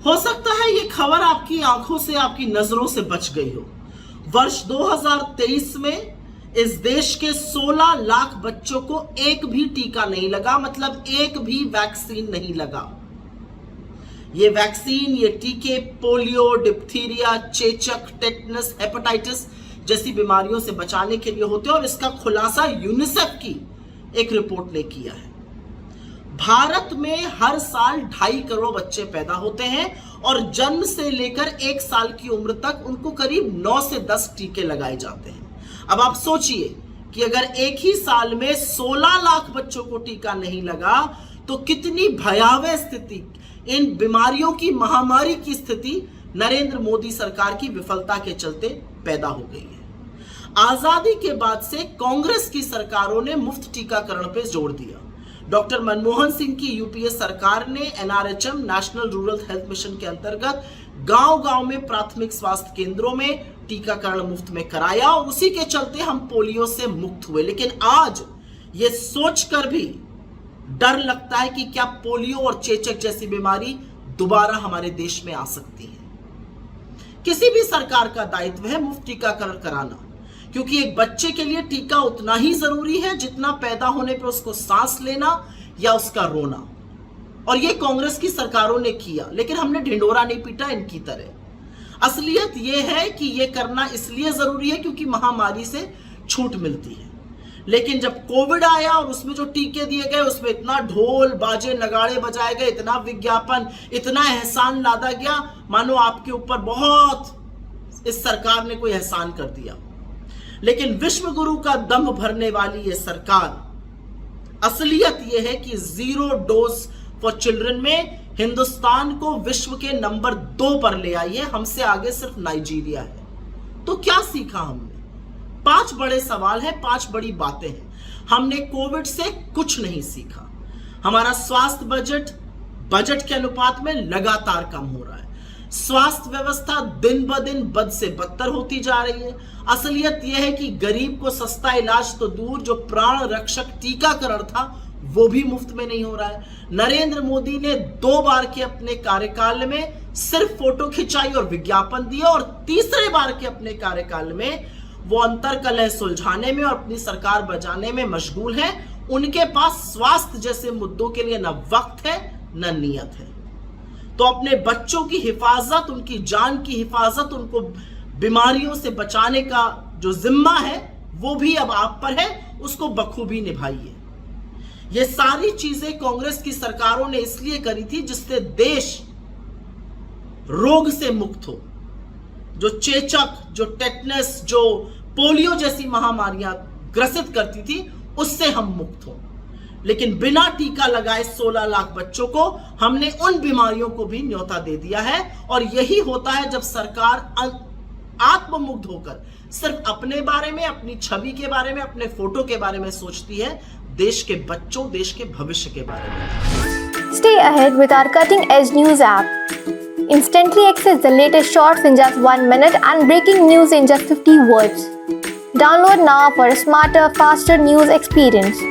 हो सकता है ये खबर आपकी आंखों से, आपकी नजरों से बच गई हो। वर्ष 2023 में इस देश के 16 लाख बच्चों को एक भी टीका नहीं लगा, मतलब एक भी वैक्सीन नहीं लगा। ये वैक्सीन, ये टीके पोलियो, डिप्थीरिया, चेचक, टेटनस, हेपेटाइटिस जैसी बीमारियों से बचाने के लिए होते हैं और इसका खुलासा यूनिसेफ की एक रिपोर्ट ने किया है। भारत में हर साल 2.5 करोड़ बच्चे पैदा होते हैं और जन्म से लेकर 1 साल की उम्र तक उनको करीब 9 से 10 टीके लगाए जाते हैं। अब आप सोचिए कि अगर एक ही साल में 16 लाख बच्चों को टीका नहीं लगा तो कितनी भयावह स्थिति, इन बीमारियों की महामारी की स्थिति नरेंद्र मोदी सरकार की विफलता के चलते पैदा हो गई है। आजादी के बाद से कांग्रेस की सरकारों ने मुफ्त टीकाकरण पर जोर दिया। डॉक्टर मनमोहन सिंह की यूपीए सरकार ने NRHM, national rural health mission के अंतर्गत गांव-गांव में प्राथमिक स्वास्थ्य केंद्रों में टीकाकरण मुफ्त में कराया और उसी के चलते हम पोलियो से मुक्त हुए। लेकिन आज ये सोचकर भी डर लगता है कि क्या पोलियो और चेचक जैसी बीमारी दोबारा हमारे देश में आ सकती है। किसी भी सरकार का दायित्व है मुफ्त टीकाकरण कराना, क्योंकि एक बच्चे के लिए टीका उतना ही जरूरी है जितना पैदा होने पर उसको सांस लेना या उसका रोना। और ये कांग्रेस की सरकारों ने किया, लेकिन हमने ढिंडोरा नहीं पीटा इनकी तरह। असलियत यह है कि यह करना इसलिए जरूरी है क्योंकि महामारी से छूट मिलती है। लेकिन जब कोविड आया और उसमें जो टीके दिए गए उसमें इतना ढोल बाजे नगाड़े बजाए गए, इतना विज्ञापन, इतना एहसान लादा गया, मानो आपके ऊपर बहुत इस सरकार ने कोई एहसान कर दिया। लेकिन विश्व गुरु का दम भरने वाली यह सरकार, असलियत यह है कि 0 डोज फॉर चिल्ड्रन में हिंदुस्तान को विश्व के नंबर 2 पर ले आई है। हमसे आगे सिर्फ नाइजीरिया है। तो क्या सीखा हमने? 5 बड़े सवाल हैं, 5 बड़ी बातें हैं। हमने कोविड से कुछ नहीं सीखा। हमारा स्वास्थ्य बजट के अनुपात में लगातार कम हो रहा है। स्वास्थ्य व्यवस्था दिन ब दिन बद से बदतर होती जा रही है। असलियत यह है कि गरीब को सस्ता इलाज तो दूर, जो प्राण रक्षक टीकाकरण था वो भी मुफ्त में नहीं हो रहा है। नरेंद्र मोदी ने 2 बार के अपने कार्यकाल में सिर्फ फोटो खिंचाई और विज्ञापन दिया और तीसरे बार के अपने कार्यकाल में वो अंतर्कलह सुलझाने में और अपनी सरकार बचाने में मशगूल है। उनके पास स्वास्थ्य जैसे मुद्दों के लिए न वक्त है न नियत है। तो अपने बच्चों की हिफाजत, उनकी जान की हिफाजत, उनको बीमारियों से बचाने का जो जिम्मा है वो भी अब आप पर है, उसको बखूबी निभाइए। ये सारी चीजें कांग्रेस की सरकारों ने इसलिए करी थी जिससे देश रोग से मुक्त हो। जो चेचक, जो टेटनस, जो पोलियो जैसी महामारियां ग्रसित करती थी उससे हम मुक्त हो। लेकिन बिना टीका लगाए 16 लाख बच्चों को हमने उन बीमारियों को भी न्योता दे दिया है। और यही होता है जब सरकार आत्ममुग्ध होकर सिर्फ अपने बारे में, अपनी छवि के बारे में, अपने फोटो के बारे में सोचती है, देश के बच्चों, देश के भविष्य के बारे में। Stay ahead with our cutting edge news app. Instantly access the latest shorts in just 1 minute and breaking news in just 50 words. Download now for a smarter, faster news experience.